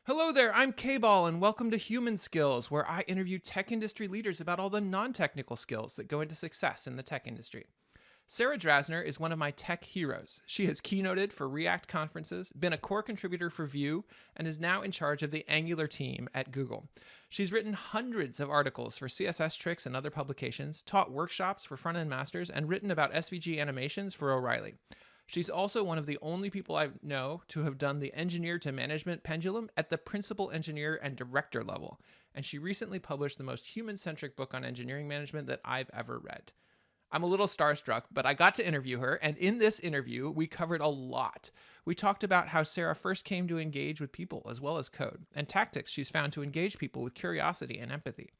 Hello there, I'm K-Ball, and welcome to Human Skills, where I interview tech industry leaders about all the non-technical skills that go into success in the tech industry. Sarah Drasner is one of my tech heroes. She has keynoted for React conferences, been a core contributor for Vue, and is now in charge of the Angular team at Google. She's written hundreds of articles for CSS Tricks and other publications, taught workshops for Frontend Masters, and written about SVG Animations for O'Reilly. She's also one of the only people I know to have done the engineer to management pendulum at the principal engineer and director level, and she recently published the most human-centric book on engineering management that I've ever read. I'm a little starstruck, but I got to interview her, and in this interview, we covered a lot. We talked about how Sarah first came to engage with people as well as code, and tactics she's found to engage people with curiosity and empathy.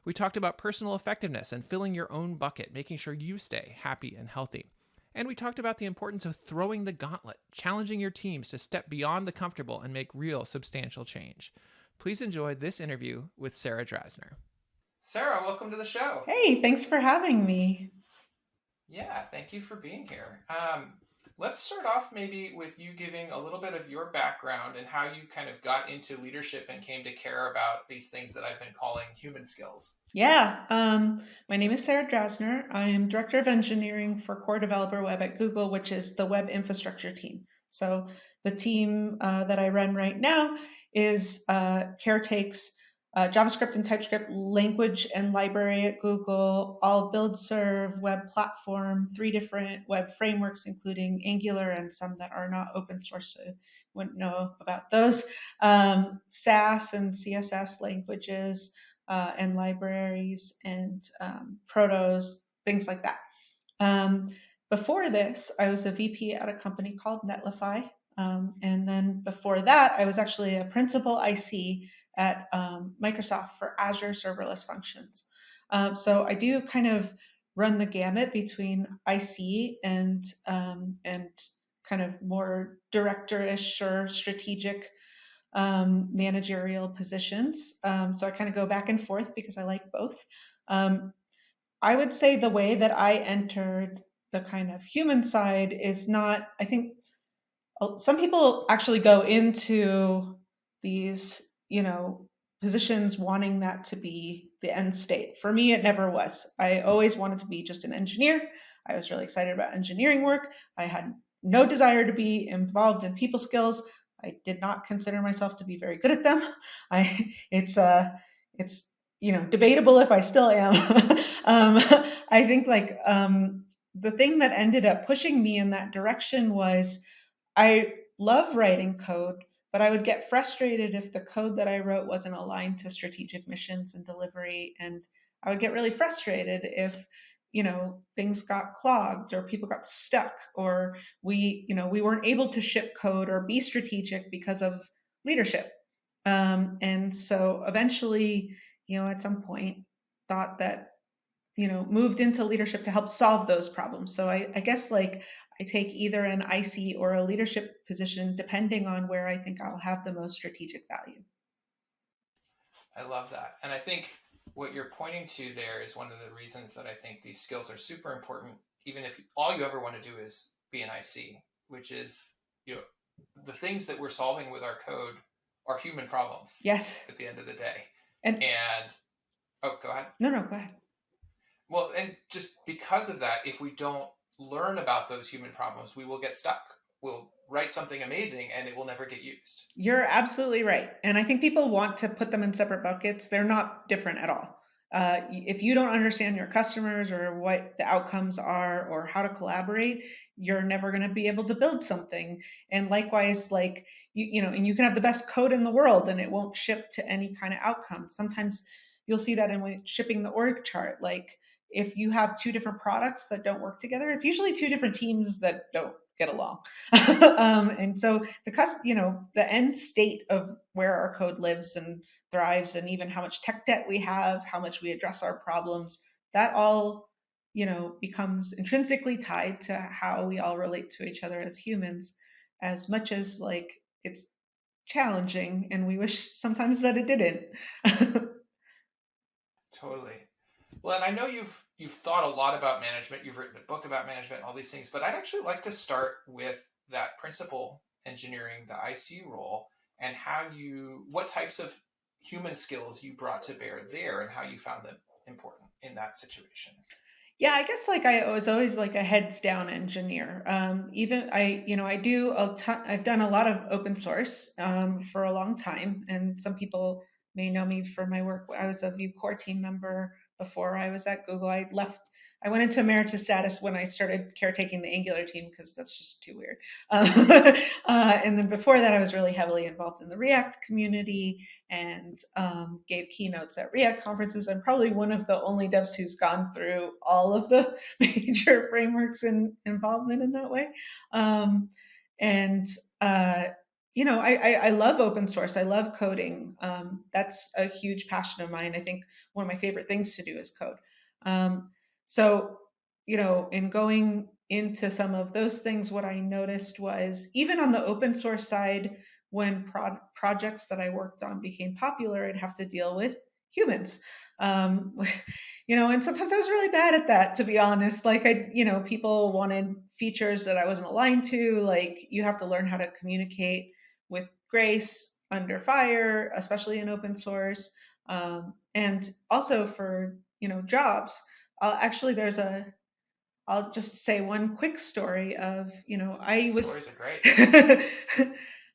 We talked about personal effectiveness and filling your own bucket, making sure you stay happy and healthy. And we talked about the importance of throwing the gauntlet, challenging your teams to step beyond the comfortable and make real substantial change. Please enjoy this interview with Sarah Drasner. Sarah, welcome to the show. Hey, thanks for having me. Yeah, thank you for being here. Let's start off maybe with you giving a little bit of your background and how you kind of got into leadership and came to care about these things that I've been calling human skills. Yeah, my name is Sarah Drasner. I am Director of Engineering for Core Developer Web at Google, which is the web infrastructure team. So the team that I run right now is caretakes JavaScript and TypeScript language and library at Google, all build serve web platform, 3 different web frameworks, including Angular and some that are not open source, so wouldn't know about those. Sass and CSS languages and libraries and protos, things like that. Before this, I was a VP at a company called Netlify. And then before that, I was actually a principal IC at Microsoft for Azure serverless functions. So I do kind of run the gamut between IC and kind of more director-ish or strategic managerial positions. So I kind of go back and forth because I like both. I would say the way that I entered the kind of human side is not, I think some people actually go into these, positions wanting that to be the end state. For me, it never was. I always wanted to be just an engineer. I was really excited about engineering work. I had no desire to be involved in people skills. I did not consider myself to be very good at them. It's debatable if I still am. I think the thing that ended up pushing me in that direction was I love writing code, but I would get frustrated if the code that I wrote wasn't aligned to strategic missions and delivery. And I would get really frustrated if, things got clogged or people got stuck or we weren't able to ship code or be strategic because of leadership. And so eventually, at some point thought that, moved into leadership to help solve those problems. So I guess I take either an IC or a leadership position depending on where I think I'll have the most strategic value. I love that. And I think what you're pointing to there is one of the reasons that I think these skills are super important, even if all you ever want to do is be an IC, which is, the things that we're solving with our code are human problems. Yes. At the end of the day. And oh, go ahead. No, go ahead. Well, and just because of that, if we don't learn about those human problems, we will get stuck. We'll write something amazing and it will never get used. You're absolutely right. And I think people want to put them in separate buckets. They're not different at all. If you don't understand your customers or what the outcomes are or how to collaborate, you're never going to be able to build something. And likewise, and you can have the best code in the world and it won't ship to any kind of outcome. Sometimes you'll see that in shipping the org chart. Like if you have 2 different products that don't work together, it's usually 2 different teams that don't get along. And so the end state of where our code lives and thrives and even how much tech debt we have, how much we address our problems, that all, becomes intrinsically tied to how we all relate to each other as humans, as much as it's challenging and we wish sometimes that it didn't. Totally. Well, and I know you've thought a lot about management. You've written a book about management, all these things. But I'd actually like to start with that principal engineering, the IC role, and what types of human skills you brought to bear there and how you found them important in that situation. Yeah, I guess like I was always like a heads down engineer. Even I do a ton, I've done a lot of open source for a long time, and some people may know me for my work. I was a Vue core team member before I was at Google. I went into emeritus status when I started caretaking the Angular team because that's just too weird. And then before that, I was really heavily involved in the React community and gave keynotes at React conferences. I'm probably one of the only devs who's gone through all of the major frameworks and involvement in that way. And I love open source. I love coding. That's a huge passion of mine. I think one of my favorite things to do is code. So, in going into some of those things, what I noticed was even on the open source side, when projects that I worked on became popular, I'd have to deal with humans. Um, and sometimes I was really bad at that, to be honest. Like, people wanted features that I wasn't aligned to. Like, you have to learn how to communicate with grace under fire, especially in open source. And also for, jobs. Actually, I'll just say one quick story of, I was, Stories are great.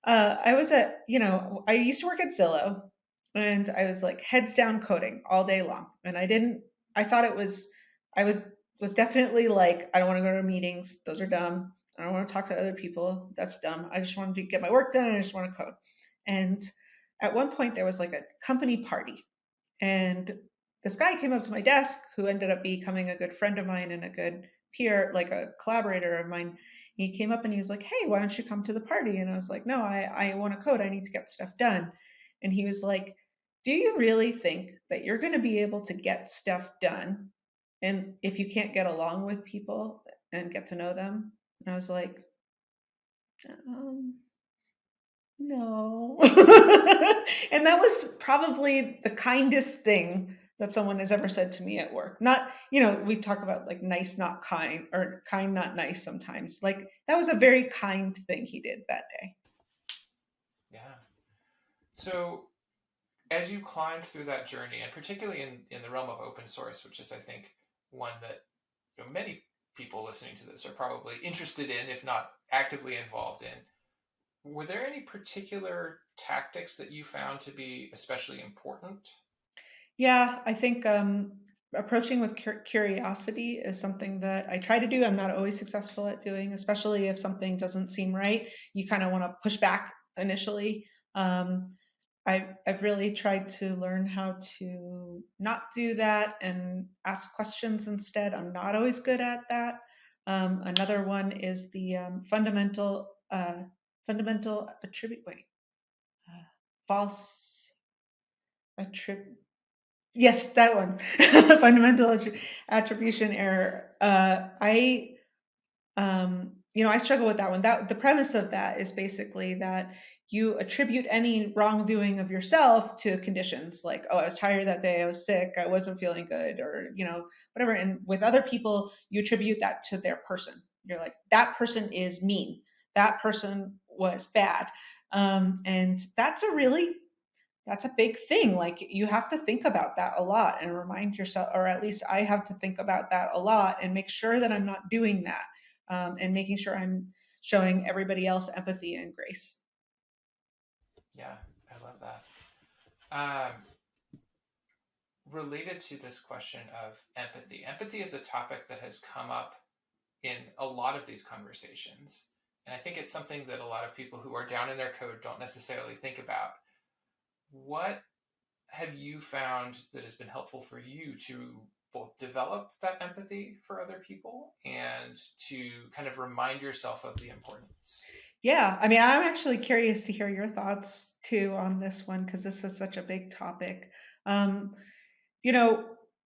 I was at, I used to work at Zillow and I was like heads down coding all day long. And I thought was definitely like, I don't want to go to meetings. Those are dumb. I don't want to talk to other people. That's dumb. I just wanted to get my work done and I just want to code. And at one point there was like a company party and this guy came up to my desk who ended up becoming a good friend of mine and a good peer, like a collaborator of mine. He came up and he was like, "Hey, why don't you come to the party?" And I was like, "No, I want to code. I need to get stuff done." And he was like, "Do you really think that you're going to be able to get stuff done and if you can't get along with people and get to know them?" And I was like, um, no. And that was probably the kindest thing that someone has ever said to me at work. Not, we talk about like nice, not kind, or kind, not nice sometimes. Like that was a very kind thing he did that day. Yeah. So as you climbed through that journey, and particularly in the realm of open source, which is, I think, one that many people listening to this are probably interested in, if not actively involved in, were there any particular tactics that you found to be especially important? Yeah, I think approaching with curiosity is something that I try to do. I'm not always successful at doing, especially if something doesn't seem right. You kind of want to push back initially. Um, I've really tried to learn how to not do that and ask questions instead. I'm not always good at that. Another one is the fundamental attribute. Wait, false attribute. Yes, that one. Fundamental attribution error. I struggle with that one. That the premise of that is basically that you attribute any wrongdoing of yourself to conditions, like, oh, I was tired that day, I was sick, I wasn't feeling good, or whatever. And with other people, you attribute that to their person. You're like, that person is mean. That person was bad. And that's a big thing. Like you have to think about that a lot and remind yourself, or at least I have to think about that a lot and make sure that I'm not doing that, and making sure I'm showing everybody else empathy and grace. Yeah, I love that. Um, Related to this question of empathy, empathy is a topic that has come up in a lot of these conversations. And I think it's something that a lot of people who are down in their code don't necessarily think about. What have you found that has been helpful for you to both develop that empathy for other people and to kind of remind yourself of the importance? Yeah, I mean, I'm actually curious to hear your thoughts too on this one because this is such a big topic. Um, You know,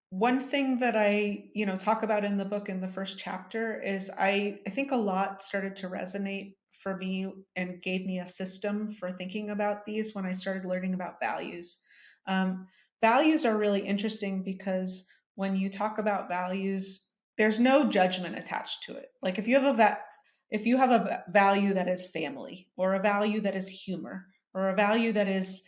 one thing that I, talk about in the book in the first chapter is I think a lot started to resonate for me and gave me a system for thinking about these when I started learning about values. Um, Values are really interesting because when you talk about values, there's no judgment attached to it. Like if you have a value that is family or a value that is humor, or a value that is,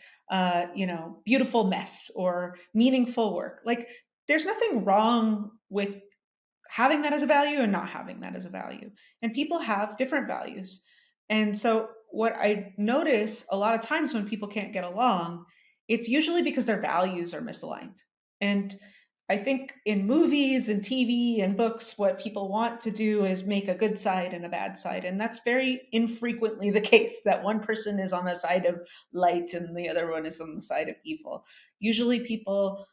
beautiful mess or meaningful work. Like, there's nothing wrong with having that as a value and not having that as a value. And people have different values. And so, what I notice a lot of times when people can't get along, it's usually because their values are misaligned. And I think in movies and TV and books, what people want to do is make a good side and a bad side. And that's very infrequently the case, that one person is on the side of light and the other one is on the side of evil. Usually people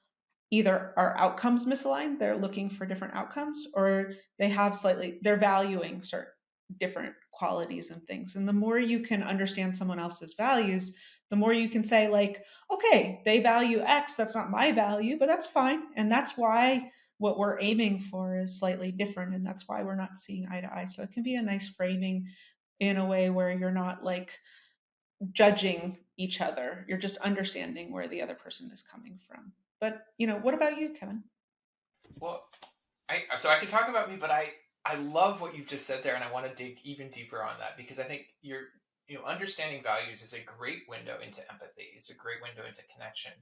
either are outcomes misaligned, they're looking for different outcomes, or they're valuing certain different qualities and things. And the more you can understand someone else's values, the more you can say, like, okay, they value X, that's not my value, but that's fine. And that's why what we're aiming for is slightly different. And that's why we're not seeing eye to eye. So it can be a nice framing in a way where you're not like judging each other. You're just understanding where the other person is coming from. But, what about you, Kevin? Well, I can talk about me, but I love what you've just said there, and I want to dig even deeper on that because I think understanding values is a great window into empathy. It's a great window into connection.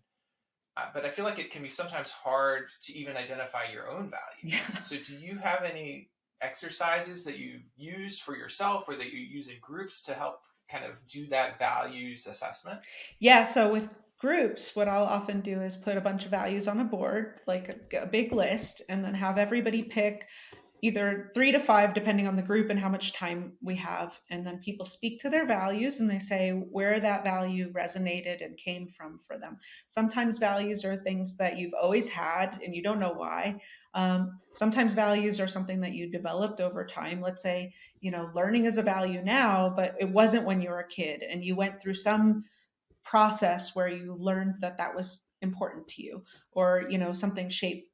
But I feel like it can be sometimes hard to even identify your own values. Yeah. So do you have any exercises that you used for yourself or that you use in groups to help kind of do that values assessment? Yeah, so with groups, what I'll often do is put a bunch of values on a board, like a big list, and then have everybody pick either 3 to 5, depending on the group and how much time we have. And then people speak to their values and they say where that value resonated and came from for them. Sometimes values are things that you've always had and you don't know why. Sometimes values are something that you developed over time. Let's say, learning is a value now, but it wasn't when you were a kid and you went through some process where you learned that that was important to you, or something shaped,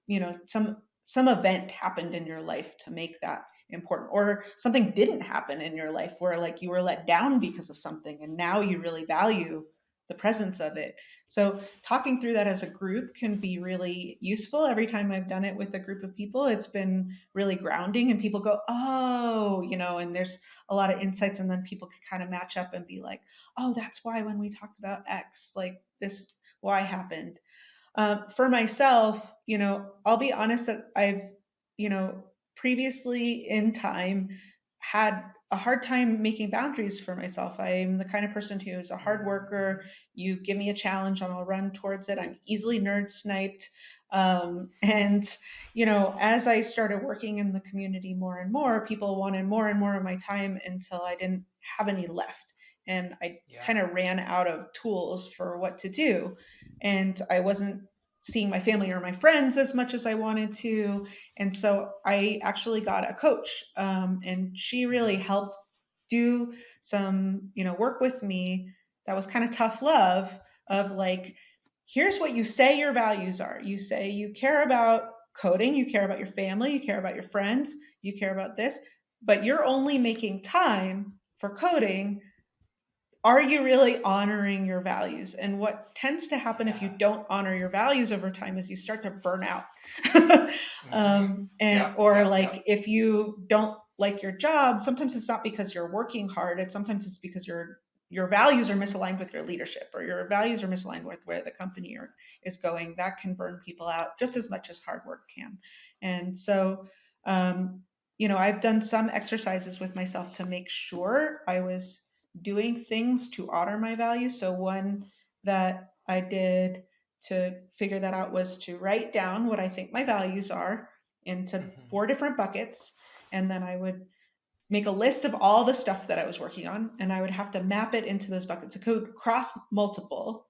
some event happened in your life to make that important, or something didn't happen in your life where like you were let down because of something and now you really value the presence of it. So talking through that as a group can be really useful. Every time I've done it with a group of people, it's been really grounding and people go, oh, and there's a lot of insights, and then people can kind of match up and be like, oh, that's why when we talked about X, like this, Y happened. For myself, I'll be honest that I've, previously in time had a hard time making boundaries for myself. I'm the kind of person who is a hard worker. You give me a challenge and I'll run towards it. I'm easily nerd sniped. And, as I started working in the community more and more, people wanted more and more of my time until I didn't have any left. And I kind of ran out of tools for what to do. And I wasn't seeing my family or my friends as much as I wanted to. And so I actually got a coach, and she really helped do some, work with me that was kind of tough love, of like, here's what you say your values are. You say you care about coding, you care about your family, you care about your friends, you care about this, but you're only making time for coding. Are you really honoring your values? And what tends to happen if you don't honor your values over time is you start to burn out. If you don't like your job, sometimes it's not because you're working hard. Sometimes it's because your values are misaligned with your leadership, or your values are misaligned with where the company is going. That can burn people out just as much as hard work can. And so, I've done some exercises with myself to make sure I was doing things to honor my values. So one that I did to figure that out was to write down what I think my values are into 4 different buckets. And then I would make a list of all the stuff that I was working on, and I would have to map it into those buckets. It could cross multiple,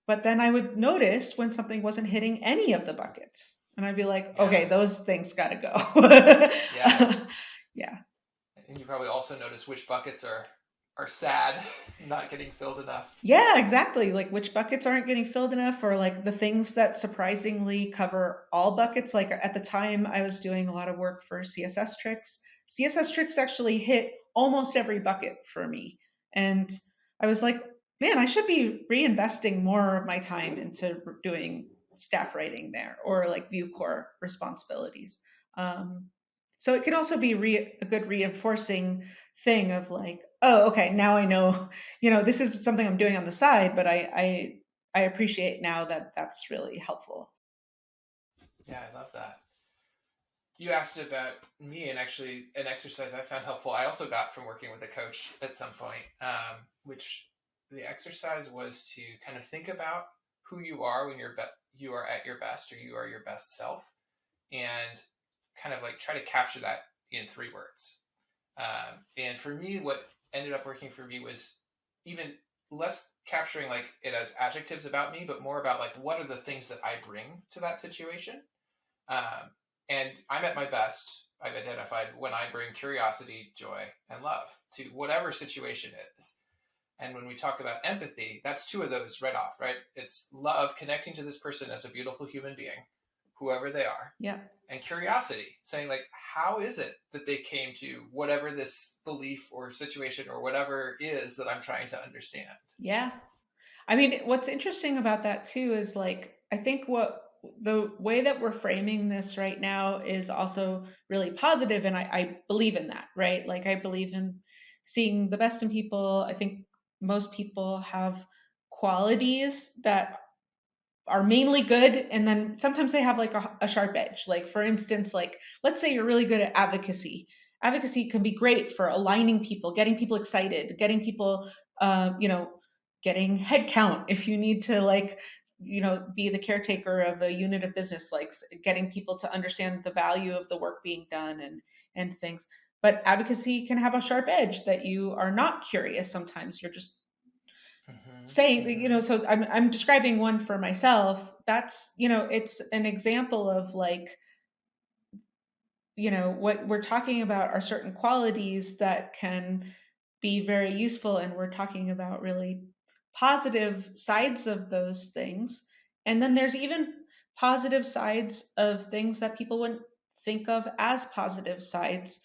but then I would notice when something wasn't hitting any of the buckets. And I'd be like, okay, those things got to go. Yeah. And you probably also notice which buckets are sad, not getting filled enough. Yeah, exactly. Like which buckets aren't getting filled enough, or like the things that surprisingly cover all buckets. Like at the time, I was doing a lot of work for CSS tricks. CSS tricks actually hit almost every bucket for me. And I was like, man, I should be reinvesting more of my time into doing staff writing there, or like view core responsibilities. So it can also be a good reinforcing thing of like, oh, okay, now I know, this is something I'm doing on the side, but I appreciate now that that's really helpful. Yeah, I love that. You asked about me, and actually, an exercise I found helpful. I also got from working with a coach at some point, which the exercise was to kind of think about who you are when you are at your best, or you are your best self, and kind of like try to capture that in 3 words. And for me, what ended up working for me was even less capturing like it as adjectives about me, but more about like what are the things that I bring to that situation. Um, and I'm at my best, I've identified, when I bring curiosity, joy, and love to whatever situation it is. And when we talk about empathy, that's 2 of those right off, right? It's love, connecting to this person as a beautiful human being, whoever they are. Yeah. And curiosity, saying like, how is it that they came to whatever this belief or situation or whatever is that I'm trying to understand? Yeah. I mean, what's interesting about that too is like, I think what the way that we're framing this right now is also really positive, and I believe in that, right? Like, I believe in seeing the best in people. I think most people have qualities that are mainly good, and then sometimes they have like a sharp edge. Like, for instance, like, let's say you're really good at advocacy can be great for aligning people, getting people excited, getting people getting head count if you need to, like, be the caretaker of a unit of business, like getting people to understand the value of the work being done and things. But advocacy can have a sharp edge that you are not curious. Sometimes you're just Mm-hmm, saying, mm-hmm. so I'm describing one for myself. That's, it's an example of like, what we're talking about are certain qualities that can be very useful, and we're talking about really positive sides of those things. And then there's even positive sides of things that people wouldn't think of as positive sides.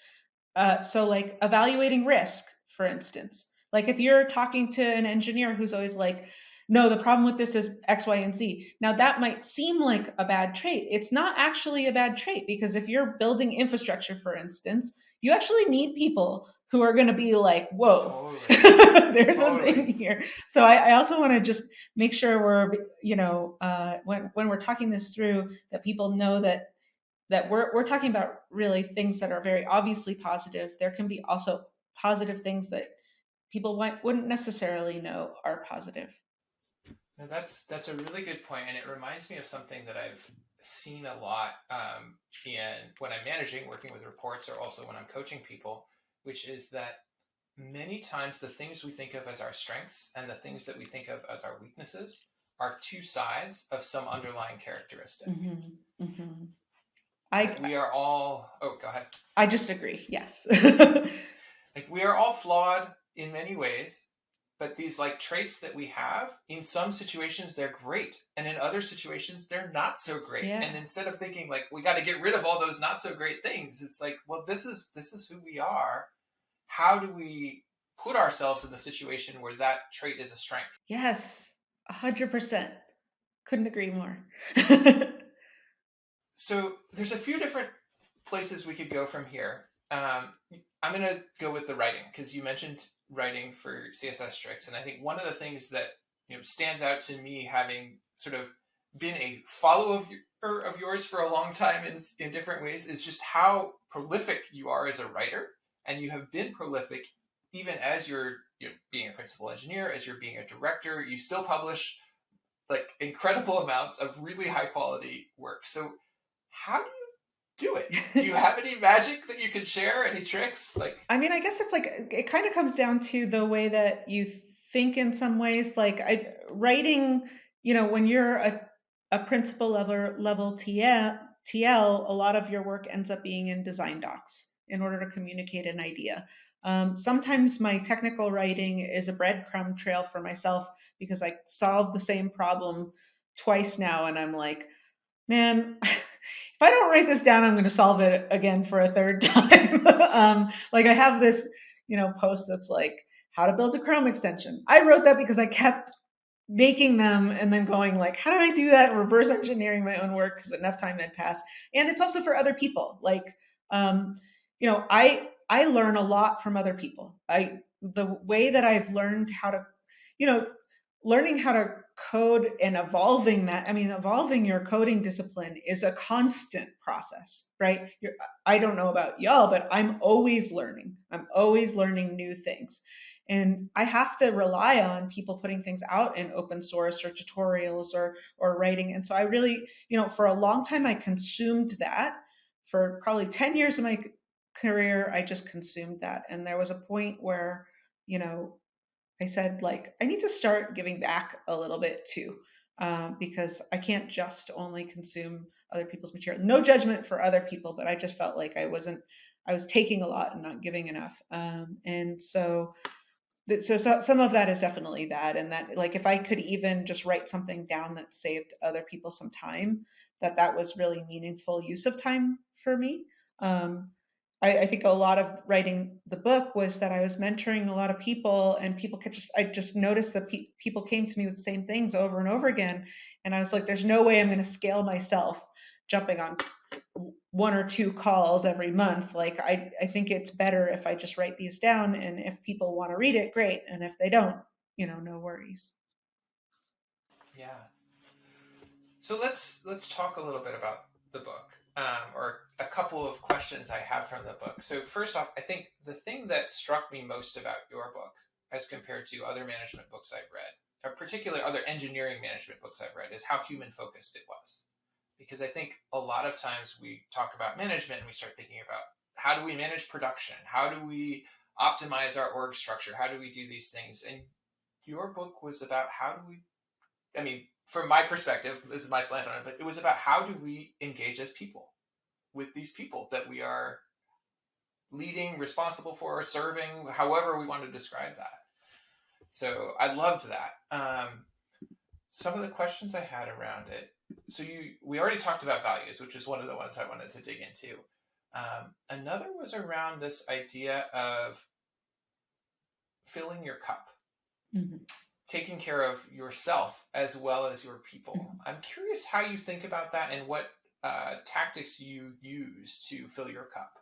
So, like, evaluating risk, for instance. Like, if you're talking to an engineer who's always like, no, the problem with this is X, Y, and Z. Now, that might seem like a bad trait. It's not actually a bad trait, because if you're building infrastructure, for instance, you actually need people who are going to be like, whoa, Totally. there's a Totally. thing here. So I also want to just make sure we're, when we're talking this through, that people know that we're talking about really things that are very obviously positive. There can be also positive things that people wouldn't necessarily know are positive. Now that's a really good point, and it reminds me of something that I've seen a lot in when I'm managing, working with reports, or also when I'm coaching people, which is that many times the things we think of as our strengths and the things that we think of as our weaknesses are 2 sides of some underlying characteristic. Mm-hmm. Mm-hmm. That we are all. Oh, go ahead. I just agree. Yes. Like we are all flawed in many ways, but these like traits that we have, in some situations they're great, and in other situations they're not so great. Yeah. And instead of thinking like we got to get rid of all those not so great things, it's like, well, this is who we are. How do we put ourselves in the situation where that trait is a strength? Yes. 100%. Couldn't agree more. So there's a few different places we could go from here. I'm going to go with the writing, because you mentioned writing for CSS tricks, and I think one of the things that stands out to me, having sort of been a follower of yours for a long time in different ways, is just how prolific you are as a writer, and you have been prolific even as you're being a principal engineer, as you're being a director. You still publish like incredible amounts of really high quality work. So how do you do it? Do you have any magic that you can share? Any tricks? Like, I mean, I guess it's like, it kind of comes down to the way that you think in some ways. Like, writing, when you're a principal level TL, a lot of your work ends up being in design docs in order to communicate an idea. Sometimes my technical writing is a breadcrumb trail for myself, because I solved the same problem twice now, and I'm like, man, if I don't write this down, I'm going to solve it again for a third time. Like, I have this, post that's like, how to build a Chrome extension. I wrote that because I kept making them and then going like, how do I do that? Reverse engineering my own work because enough time had passed. And it's also for other people. Like, I learn a lot from other people. the way that I've learned how to, you know, learning how to code and evolving that. I mean, evolving your coding discipline is a constant process, right? I don't know about y'all, but I'm always learning. I'm always learning new things. And I have to rely on people putting things out in open source or tutorials or writing. And so I really, for a long time I consumed that. For probably 10 years of my career, I just consumed that. And there was a point where, you know, I said, like, I need to start giving back a little bit too, because I can't just only consume other people's material. No judgment for other people, but I just felt like I was taking a lot and not giving enough. And so, so some of that is definitely that. And that, like, if I could even just write something down that saved other people some time, that was really meaningful use of time for me. Um, I think a lot of writing the book was that I was mentoring a lot of people, and I just noticed that people came to me with the same things over and over again. And I was like, there's no way I'm going to scale myself jumping on one or two calls every month. Like, I think it's better if I just write these down, and if people want to read it, great. And if they don't, no worries. Yeah. So let's talk a little bit about the book, or a couple of questions I have from the book. So first off, I think the thing that struck me most about your book, as compared to other management books I've read, or particularly other engineering management books I've read, is how human focused it was. Because I think a lot of times we talk about management and we start thinking about how do we manage production? How do we optimize our org structure? How do we do these things? And your book was about how do we, I mean, from my perspective, this is my slant on it, but it was about how do we engage as people with these people that we are leading, responsible for, serving, however we want to describe that. So I loved that. Some of the questions I had around it. So we already talked about values, which is one of the ones I wanted to dig into. Another was around this idea of filling your cup. Mm-hmm. Taking care of yourself as well as your people. Mm-hmm. I'm curious how you think about that and what tactics you use to fill your cup.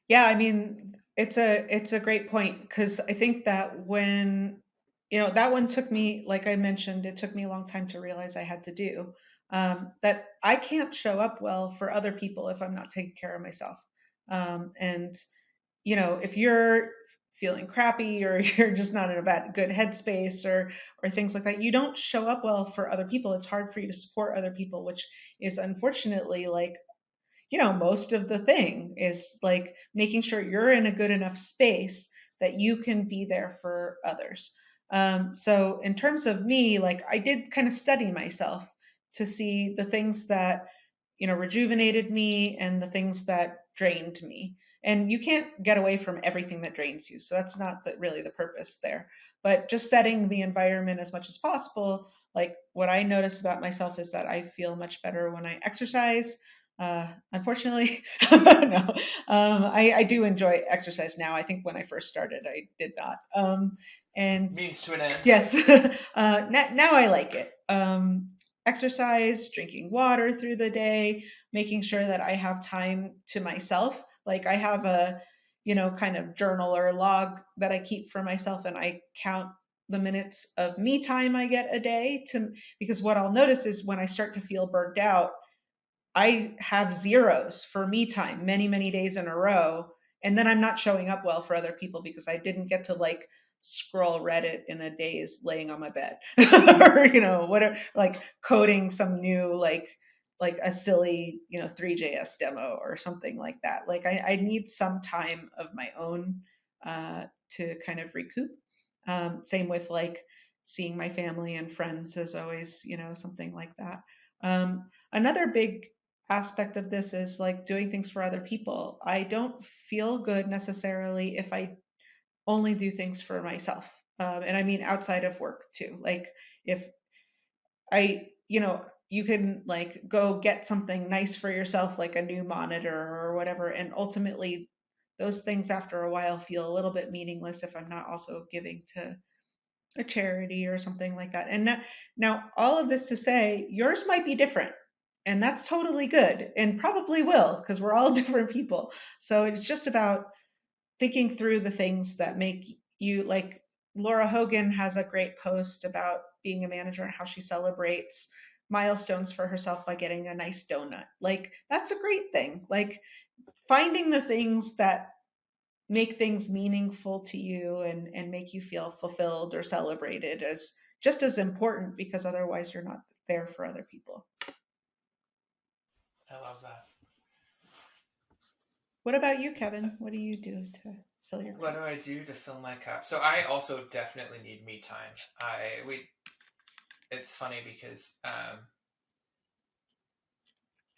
Yeah, I mean, it's a great point, because I think that when, that one took me, like I mentioned, it took me a long time to realize I had to do, that I can't show up well for other people if I'm not taking care of myself. And, if you're feeling crappy, or you're just not in a good headspace, or things like that, you don't show up well for other people. It's hard for you to support other people, which is unfortunately, like, most of the thing is like making sure you're in a good enough space that you can be there for others. So in terms of me, like, I did kind of study myself to see the things that, rejuvenated me and the things that drained me. And you can't get away from everything that drains you. So that's not really the purpose there. But just setting the environment as much as possible. Like, what I notice about myself is that I feel much better when I exercise. Unfortunately, no. I do enjoy exercise now. I think when I first started, I did not. And means to an end. Yes. Now I like it. Exercise, drinking water through the day, making sure that I have time to myself. Like, I have a, kind of journal or log that I keep for myself, and I count the minutes of me time I get a day, because what I'll notice is when I start to feel burnt out, I have zeros for me time many, many days in a row. And then I'm not showing up well for other people because I didn't get to, like, scroll Reddit in a daze laying on my bed or, whatever, like coding some new, like a silly, 3JS demo or something like that. Like, I need some time of my own to kind of recoup. Same with, like, seeing my family and friends is always, something like that. Another big aspect of this is, like, doing things for other people. I don't feel good necessarily if I only do things for myself. And I mean outside of work too. Like, if you can, like, go get something nice for yourself, like a new monitor or whatever, and ultimately those things after a while feel a little bit meaningless if I'm not also giving to a charity or something like that. And now all of this to say, yours might be different. And that's totally good, and probably will, because we're all different people. So it's just about thinking through the things that make you like Laura Hogan has a great post about being a manager and how she celebrates milestones for herself by getting a nice donut. Like that's a great thing. Like finding the things that make things meaningful to you and make you feel fulfilled or celebrated is just as important because otherwise you're not there for other people. I love that. What about you, Kevin? What do you do to fill your What cup? do I do to fill my cup? So I also definitely need me time. It's funny because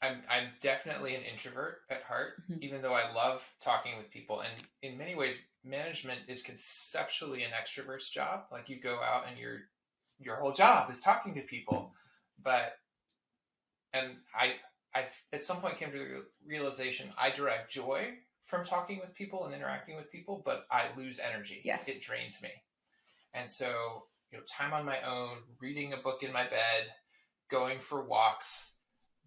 I'm definitely an introvert at heart, even though I love talking with people. And in many ways, management is conceptually an extrovert's job. Like you go out and your whole job is talking to people. But and I at some point came to the realization I derive joy from talking with people and interacting with people, but I lose energy. Yes. It drains me. And so, time on my own, reading a book in my bed, going for walks,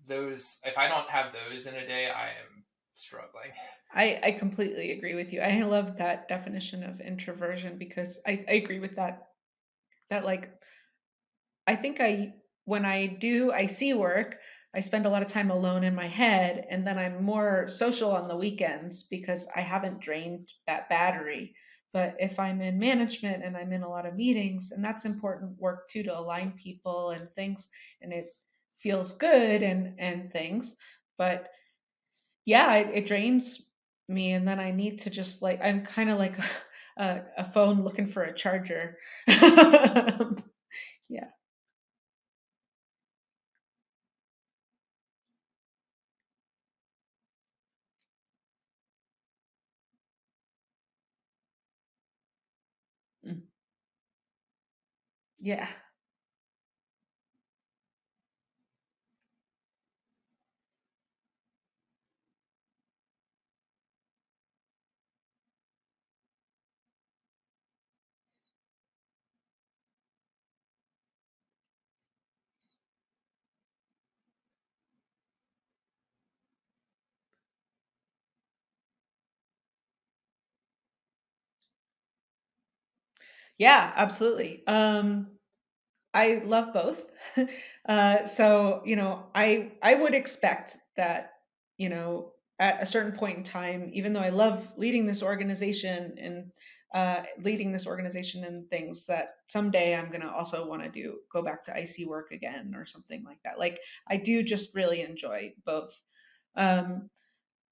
those, if I don't have those in a day, I am struggling. I completely agree with you. I love that definition of introversion because I agree with that. That like I think when I see work, I spend a lot of time alone in my head, and then I'm more social on the weekends because I haven't drained that battery. But if I'm in management and I'm in a lot of meetings, and that's important work too to align people and things, and it feels good and things. But yeah, it drains me, and then I need to just like I'm kind of like a phone looking for a charger. Yeah. Mm. Yeah. Yeah, absolutely. I love both. So, I would expect that, at a certain point in time, even though I love leading this organization and things that someday I'm going to also want to go back to IC work again or something like that. Like I do just really enjoy both. Um,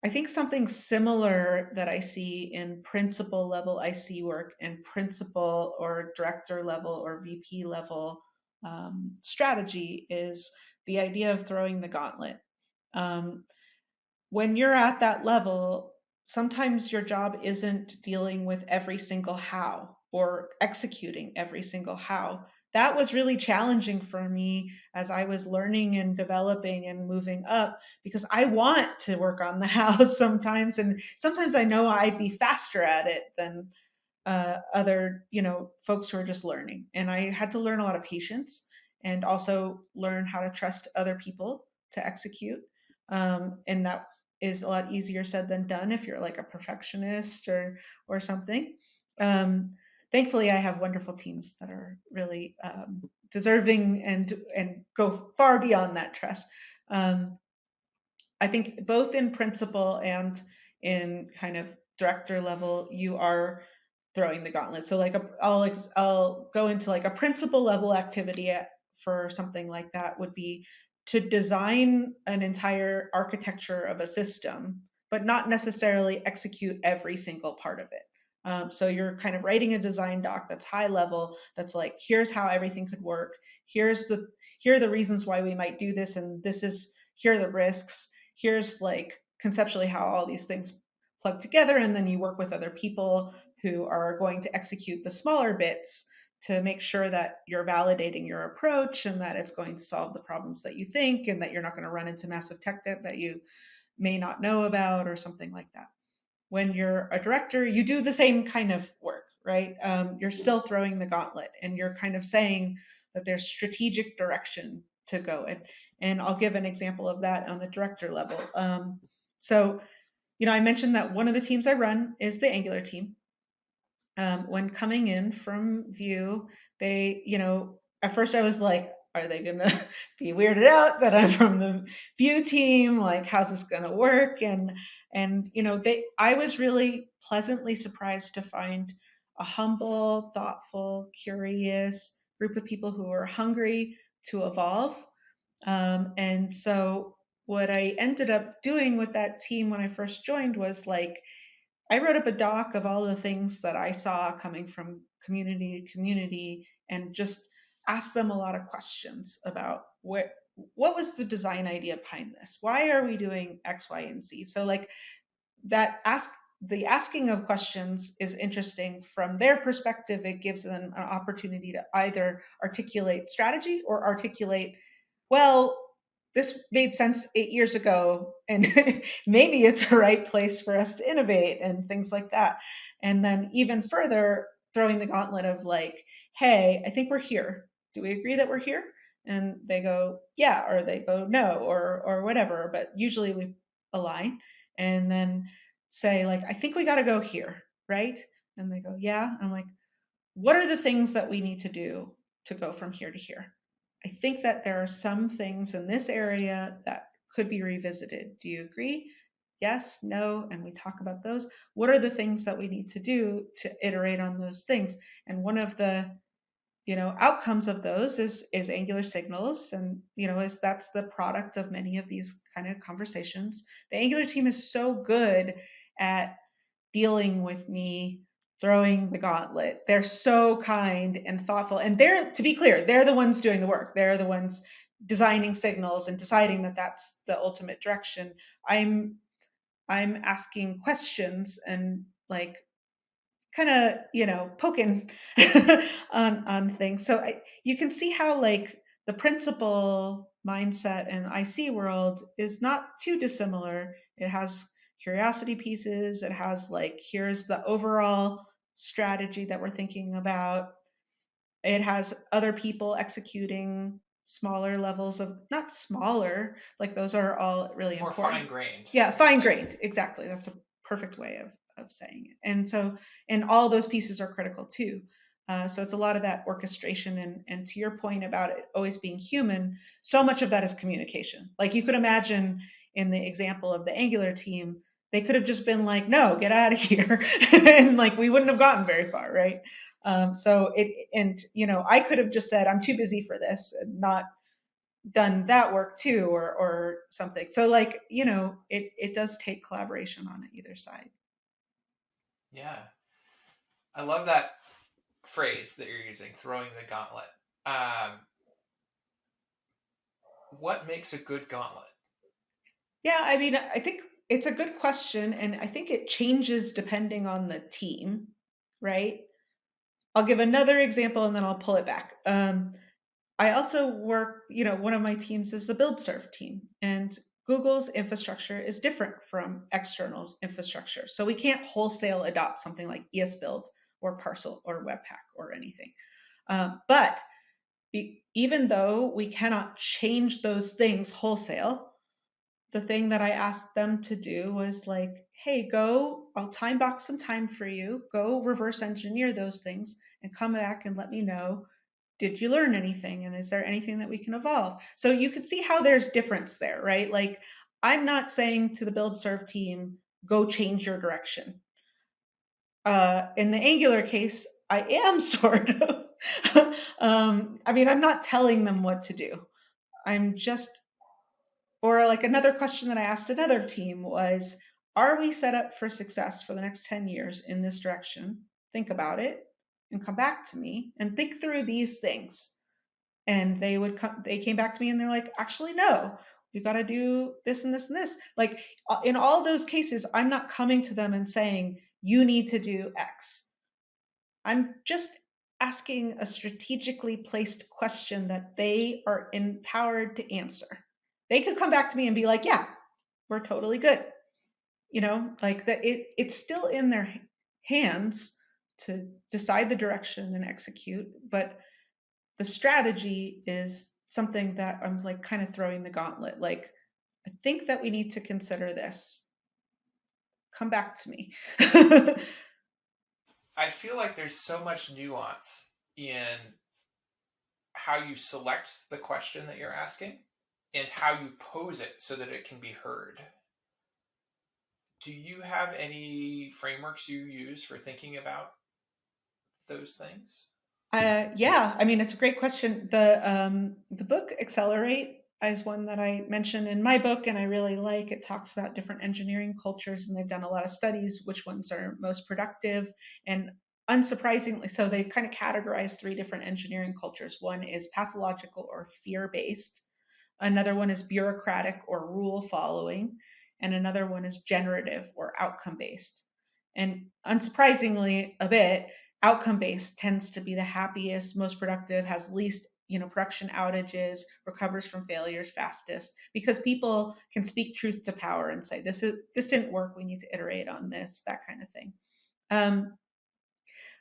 I think something similar that I see in principal level IC work and principal or director level or VP level strategy is the idea of throwing the gauntlet. Um, when you're at that level, sometimes your job isn't dealing with every single how or executing every single how. That was really challenging for me as I was learning and developing and moving up because I want to work on the hows sometimes. And sometimes I know I'd be faster at it than other folks who are just learning, and I had to learn a lot of patience and also learn how to trust other people to execute, and that is a lot easier said than done if you're like a perfectionist or something. Thankfully I have wonderful teams that are really deserving and go far beyond that trust. I think both in principle and in kind of director level, you are throwing the gauntlet. So like I'll go into like a principal level activity for something like that would be to design an entire architecture of a system, but not necessarily execute every single part of it. So you're kind of writing a design doc that's high level, that's like, here's how everything could work. Here are the reasons why we might do this, and here are the risks. Here's like conceptually how all these things plug together, and then you work with other people who are going to execute the smaller bits to make sure that you're validating your approach and that it's going to solve the problems that you think and that you're not going to run into massive tech debt that you may not know about or something like that. When you're a director, you do the same kind of work, right? You're still throwing the gauntlet and you're kind of saying that there's strategic direction to go. And I'll give an example of that on the director level. So, I mentioned that one of the teams I run is the Angular team. When coming in from Vue, they, at first I was like, are they gonna be weirded out that I'm from the Vue team? Like, how's this gonna work? I was really pleasantly surprised to find a humble, thoughtful, curious group of people who are hungry to evolve. And so what I ended up doing with that team when I first joined was like, I wrote up a doc of all the things that I saw coming from community to community and just asked them a lot of questions about what was the design idea behind this? Why are we doing X, Y, and Z? So like the asking of questions is interesting from their perspective. It gives them an opportunity to either articulate strategy or articulate, well, this made sense 8 years ago, and maybe it's the right place for us to innovate and things like that. And then even further, throwing the gauntlet of like, hey, I think we're here. Do we agree that we're here? And they go, yeah, or they go, no, or whatever. But usually we align, and then say like, I think we got to go here, right? And they go, yeah. I'm like, what are the things that we need to do to go from here to here? I think that there are some things in this area that could be revisited. Do you agree? Yes, no, and we talk about those. What are the things that we need to do to iterate on those things? And one of the outcomes of those is Angular signals, and is that's the product of many of these kind of conversations. The Angular team is so good at dealing with me throwing the gauntlet. They're so kind and thoughtful. And they're, to be clear, they're the ones doing the work. They're the ones designing signals and deciding that that's the ultimate direction. I'm asking questions and like kind of poking on things. So you can see how like the principal mindset in IC world is not too dissimilar. It has curiosity pieces. It has like, here's the overall strategy that we're thinking about. It has other people executing smaller levels of, not smaller, like those are all really More important. fine grained. Yeah, fine grained. Exactly. That's a perfect way of saying it. And so, and all those pieces are critical too. So it's a lot of that orchestration, and to your point about it always being human, so much of that is communication. Like you could imagine in the example of the Angular team, they could have just been like, no, get out of here. And like, we wouldn't have gotten very far, right? I could have just said, I'm too busy for this and not done that work too, or something. So like, it does take collaboration on either side. Yeah. I love that phrase that you're using, throwing the gauntlet. What makes a good gauntlet? Yeah, I mean, I think it's a good question, and I think it changes depending on the team, right? I'll give another example and then I'll pull it back. I also work, one of my teams is the build serve team, and Google's infrastructure is different from external's infrastructure. So we can't wholesale adopt something like ESBuild or Parcel or Webpack or anything. But even though we cannot change those things wholesale, the thing that I asked them to do was like, hey, go, I'll time box some time for you, go reverse engineer those things and come back and let me know, did you learn anything? And is there anything that we can evolve? So you could see how there's difference there, right? Like I'm not saying to the build serve team, go change your direction. In the Angular case, I am sort of. I mean, I'm not telling them what to do. I'm just, or like another question that I asked another team was, are we set up for success for the next 10 years in this direction? Think about it and come back to me and think through these things. And they came back to me and they're like, actually, no, we've got to do this and this and this. Like in all those cases, I'm not coming to them and saying, you need to do X. I'm just asking a strategically placed question that they are empowered to answer. They could come back to me and be like, yeah, we're totally good. Like that it's still in their hands to decide the direction and execute, but the strategy is something that I'm like kind of throwing the gauntlet. Like, I think that we need to consider this. Come back to me. I feel like there's so much nuance in how you select the question that you're asking and how you pose it so that it can be heard. Do you have any frameworks you use for thinking about those things? Yeah, I mean, it's a great question. The book Accelerate is one that I mentioned in my book, and I really like. It talks about different engineering cultures, and they've done a lot of studies which ones are most productive. And unsurprisingly, so they kind of categorize three different engineering cultures. One is pathological or fear-based. Another one is bureaucratic or rule following, and another one is generative or outcome based. And unsurprisingly, a bit, outcome based tends to be the happiest, most productive, has least production outages, recovers from failures fastest, because people can speak truth to power and say this didn't work, we need to iterate on this, that kind of thing. um,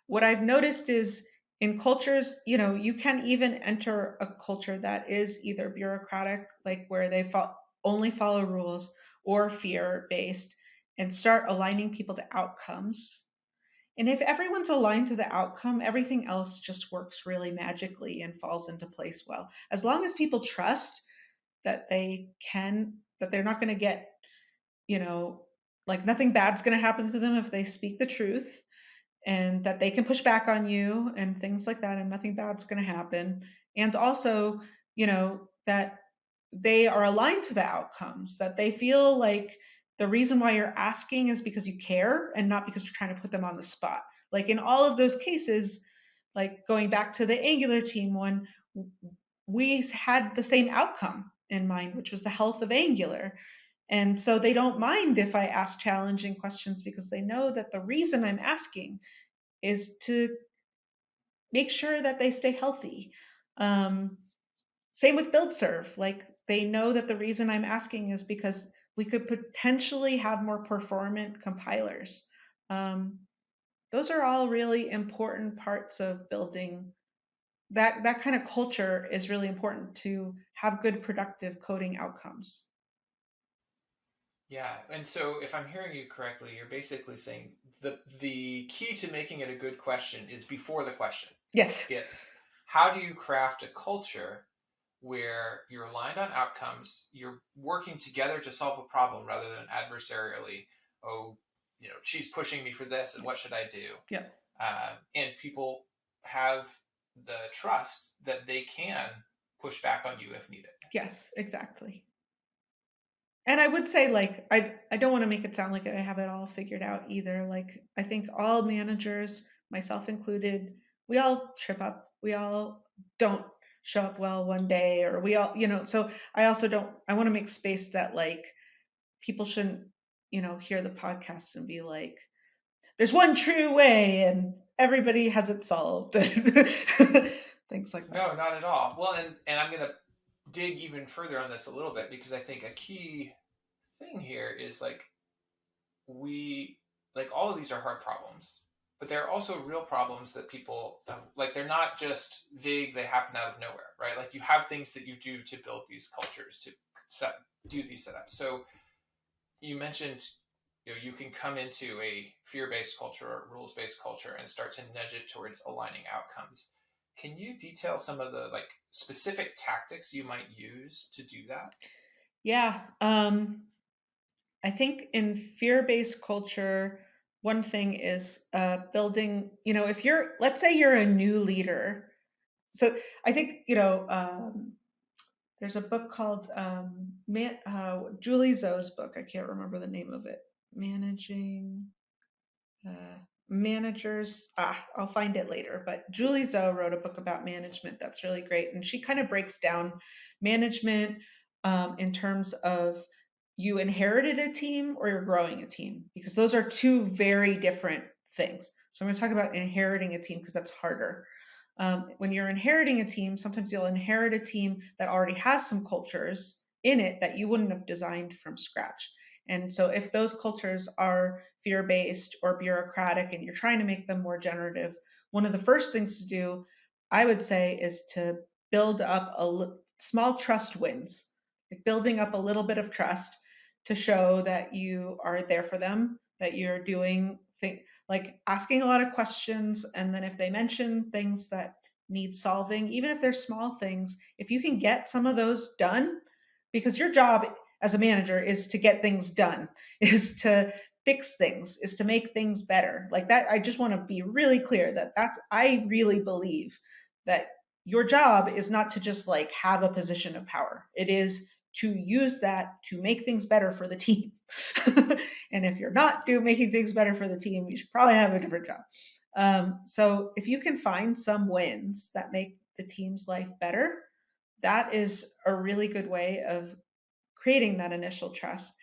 what I've noticed is in cultures, you can even enter a culture that is either bureaucratic, like where they only follow rules, or fear based, and start aligning people to outcomes. And if everyone's aligned to the outcome, everything else just works really magically and falls into place well. As long as people trust that that they're not going to get, you know, like nothing bad's going to happen to them if they speak the truth, and that they can push back on you and things like that, and nothing bad's going to happen. And also, that they are aligned to the outcomes, that they feel like the reason why you're asking is because you care and not because you're trying to put them on the spot. Like in all of those cases, like going back to the Angular team one, we had the same outcome in mind, which was the health of Angular. And so they don't mind if I ask challenging questions, because they know that the reason I'm asking is to make sure that they stay healthy. Um, Same with build serve. Like they know that the reason I'm asking is because we could potentially have more performant compilers. Um, those are all really important parts of building. That kind of culture is really important to have good productive coding outcomes. Yeah, and so if I'm hearing you correctly, you're basically saying the key to making it a good question is before the question. Yes. It's how do you craft a culture where you're aligned on outcomes, you're working together to solve a problem rather than adversarially. Oh, she's pushing me for this, and what should I do? Yeah. And people have the trust that they can push back on you if needed. Yes, exactly. And I would say, like, I don't want to make it sound like I have it all figured out either. Like, I think all managers, myself included, we all trip up. We all don't show up well one day, or we all, so I also don't, I want to make space that, like, people shouldn't, hear the podcast and be like, there's one true way and everybody has it solved. Things like that. No, not at all. Well, and I'm going to dig even further on this a little bit, because I think a key thing here is like we like all of these are hard problems, but they're also real problems that people like. They're not just vague, they happen out of nowhere, right? Like you have things that you do to build these cultures, to do these setups. So you mentioned you can come into a fear-based culture or rules-based culture and start to nudge it towards aligning outcomes. Can you detail some of the like specific tactics you might use to do that? Yeah. I think in fear-based culture, one thing is building, if let's say you're a new leader. So I think, there's a book called Julie Zoe's book. I can't remember the name of it. Managing uh, Managers. I'll find it later. But Julie Zoe wrote a book about management that's really great. And she kind of breaks down management in terms of you inherited a team or you're growing a team, because those are two very different things. So I'm going to talk about inheriting a team because that's harder. When you're inheriting a team, sometimes you'll inherit a team that already has some cultures in it that you wouldn't have designed from scratch. And so if those cultures are fear-based or bureaucratic and you're trying to make them more generative, one of the first things to do, I would say, is to build up small trust wins, like building up a little bit of trust to show that you are there for them, that you're doing things like asking a lot of questions. And then if they mention things that need solving, even if they're small things, if you can get some of those done, because your job as a manager is to get things done, is to fix things, is to make things better. Like that, I just want to be really clear that I really believe that your job is not to just like have a position of power. It is to use that to make things better for the team. And if you're not making things better for the team, you should probably have a different job. So if you can find some wins that make the team's life better, that is a really good way of creating that initial trust.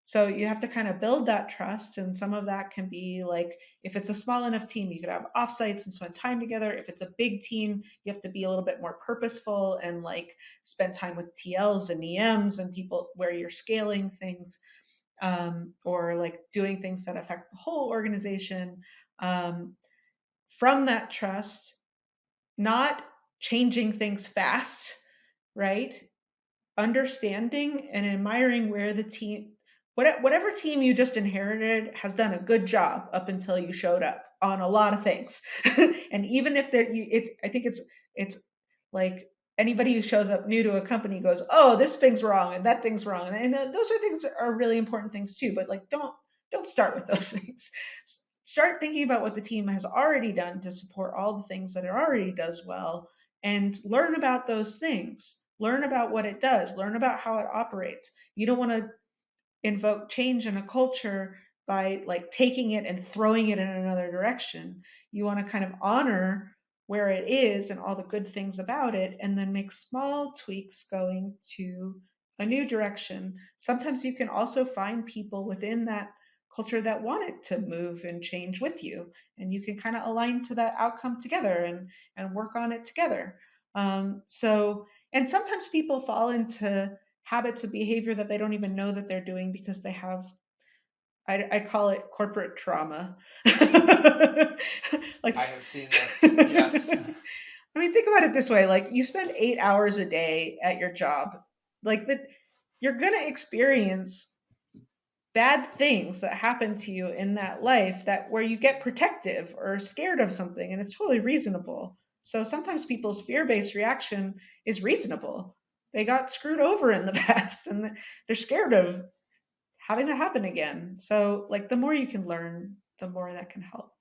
So you have to kind of build that trust, and some of that can be like, if it's a small enough team, you could have offsites and spend time together. If it's a big team, you have to be a little bit more purposeful and like spend time with TLs and EMs and people where you're scaling things, or like doing things that affect the whole organization. Um, from that trust, not changing things fast, right? Understanding and admiring where the team, whatever team you just inherited has done a good job up until you showed up on a lot of things. And even if they're, I think it's like anybody who shows up new to a company goes, oh, this thing's wrong and that thing's wrong, and those are things that are really important things too. But like, don't start with those things. Start thinking about what the team has already done to support all the things that it already does well, and learn about those things. Learn about what it does. Learn about how it operates. You don't want to invoke change in a culture by like taking it and throwing it in another direction. You want to kind of honor where it is and all the good things about it, and then make small tweaks going to a new direction. Sometimes you can also find people within that culture that want it to move and change with you, and you can kind of align to that outcome together and work on it together. And sometimes people fall into habits of behavior that they don't even know that they're doing because they have, I call it corporate trauma. Like, I have seen this. Yes. I mean, think about it this way: like, you spend 8 hours a day at your job, like that, you're gonna experience bad things that happen to you in that life, that where you get protective or scared of something, and it's totally reasonable. So sometimes people's fear-based reaction is reasonable. They got screwed over in the past and they're scared of having that happen again. So like, the more you can learn, the more that can help.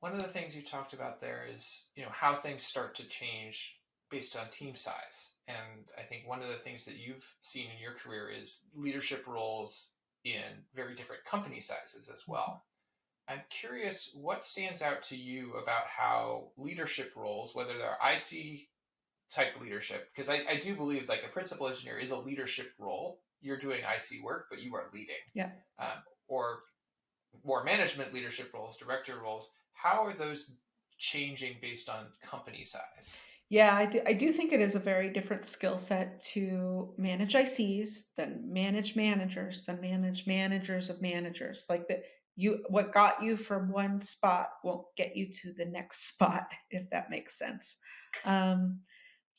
One of the things you talked about there is, how things start to change based on team size. And I think one of the things that you've seen in your career is leadership roles in very different company sizes as well. I'm curious what stands out to you about how leadership roles, whether they're IC type leadership, because I do believe like a principal engineer is a leadership role. You're doing IC work, but you are leading. Yeah. Or more management leadership roles, director roles. How are those changing based on company size? Yeah, I do think it is a very different skill set to manage ICs than manage managers, than manage managers of managers. Like that, what got you from one spot won't get you to the next spot, if that makes sense. Um,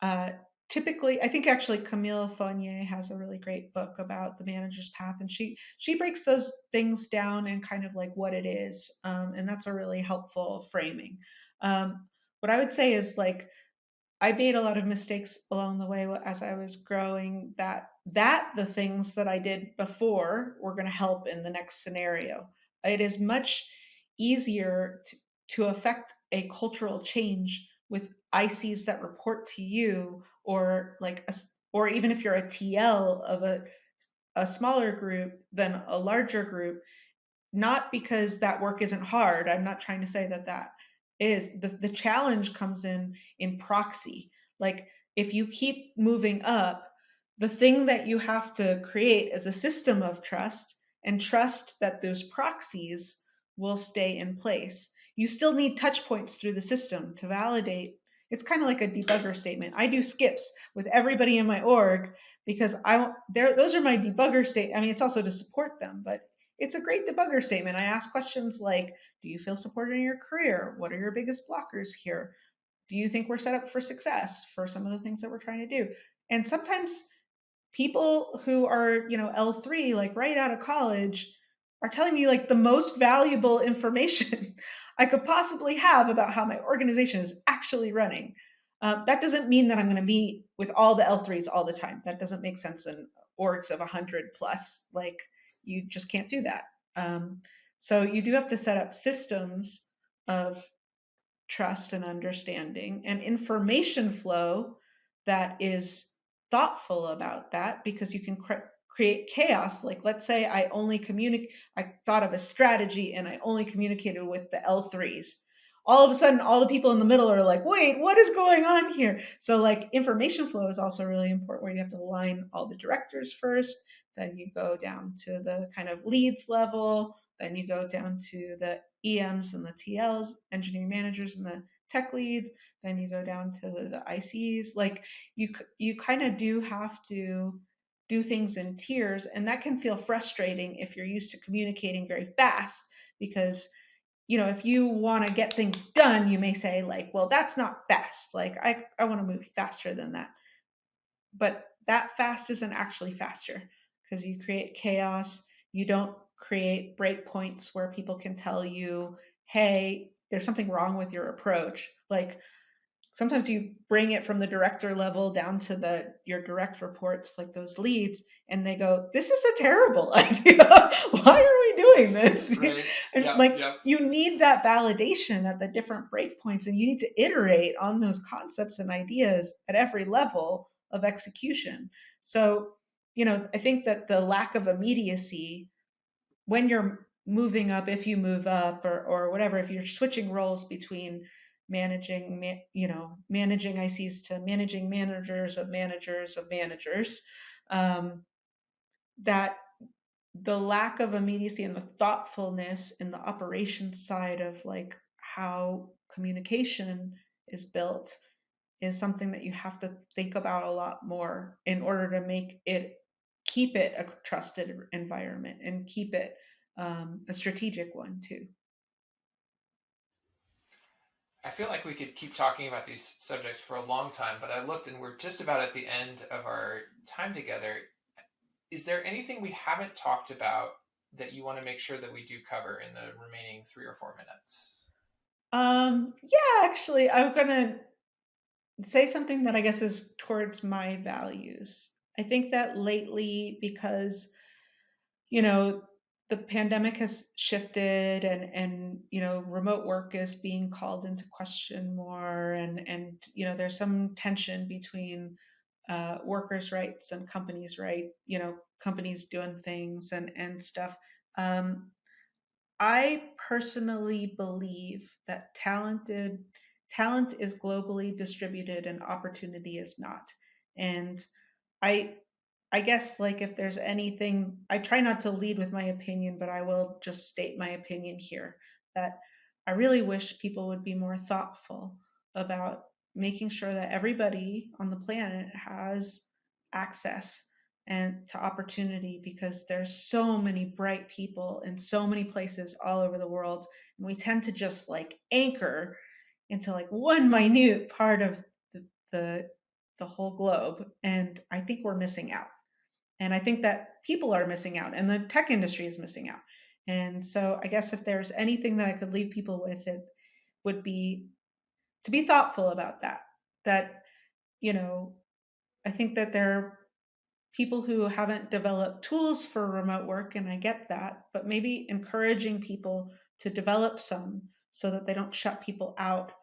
uh, Typically, I think actually Camille Fournier has a really great book about the manager's path, and she breaks those things down and kind of like what it is, and that's a really helpful framing. What I would say is like, I made a lot of mistakes along the way as I was growing, that the things that I did before were going to help in the next scenario. It is much easier to affect a cultural change with ICs that report to you, or like or even if you're a TL of a smaller group than a larger group, not because that work isn't hard. I'm not trying to say that that is. The challenge comes in proxy. Like, if you keep moving up, the thing that you have to create is a system of trust, and trust that those proxies will stay in place. You still need touch points through the system to validate. It's kind of like a debugger statement. I do skips with everybody in my org because those are my debugger state. I mean, it's also to support them, but it's a great debugger statement. I ask questions like, do you feel supported in your career? What are your biggest blockers here? Do you think we're set up for success for some of the things that we're trying to do? And sometimes people who are, L3, like right out of college, are telling me like the most valuable information I could possibly have about how my organization is actually running. That doesn't mean that I'm going to meet with all the L3s all the time. That doesn't make sense in orgs of 100 plus. Like, you just can't do that. So you do have to set up systems of trust and understanding and information flow that is thoughtful about that, because you can create chaos. Like, let's say I thought of a strategy and I only communicated with the L3s. All of a sudden, all the people in the middle are like, wait, what is going on here? So like, information flow is also really important, where you have to align all the directors first, then you go down to the kind of leads level, then you go down to the EMs and the TLs, engineering managers and the tech leads. Then you go down to the ICs. Like, you kind of do have to do things in tiers, and that can feel frustrating if you're used to communicating very fast, because if you want to get things done, you may say like, well, that's not fast. Like, I want to move faster than that. But that fast isn't actually faster, because you create chaos. You don't create breakpoints where people can tell you, hey, there's something wrong with your approach. Like, sometimes you bring it from the director level down to your direct reports, like those leads, and they go, this is a terrible idea. Why are we doing this? Right. And you need that validation at the different breakpoints, and you need to iterate on those concepts and ideas at every level of execution. So, I think that the lack of immediacy when you're moving up, if you move up, or whatever, if you're switching roles between managing ICs to managing managers of managers of managers, that the lack of immediacy and the thoughtfulness in the operations side of like how communication is built is something that you have to think about a lot more in order to keep it a trusted environment and keep it a strategic one too. I feel like we could keep talking about these subjects for a long time, but I looked and we're just about at the end of our time together. Is there anything we haven't talked about that you want to make sure that we do cover in the remaining 3 or 4 minutes? Yeah, actually, I'm gonna say something that I guess is towards my values. I think that lately, because the pandemic has shifted, and remote work is being called into question more, and there's some tension between workers' rights and companies' right, companies doing things and stuff. I personally believe that talent is globally distributed and opportunity is not. And I I guess, like, if there's anything, I try not to lead with my opinion, but I will just state my opinion here, that I really wish people would be more thoughtful about making sure that everybody on the planet has access and to opportunity, because there's so many bright people in so many places all over the world, and we tend to just like anchor into like one minute part of the the, the whole globe, and I think we're missing out. And I think that people are missing out and the tech industry is missing out. And so I guess if there's anything that I could leave people with, it would be to be thoughtful about that. That, you know, I think that there are people who haven't developed tools for remote work, and I get that, but maybe encouraging people to develop some so that they don't shut people out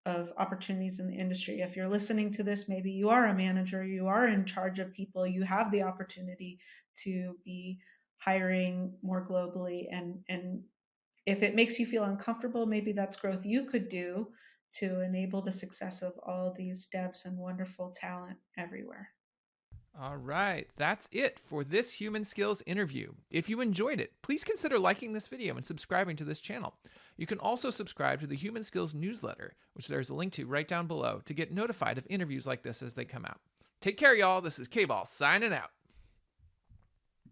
of opportunities in the industry. If you're listening to this, maybe you are a manager, you are in charge of people, you have the opportunity to be hiring more globally. And if it makes you feel uncomfortable, maybe that's growth you could do to enable the success of all these devs and wonderful talent everywhere. All right, that's it for this Human Skills interview. If you enjoyed it, please consider liking this video and subscribing to this channel. You can also subscribe to the Human Skills newsletter, which there's a link to right down below, to get notified of interviews like this as they come out. Take care, y'all. This is K-Ball signing out.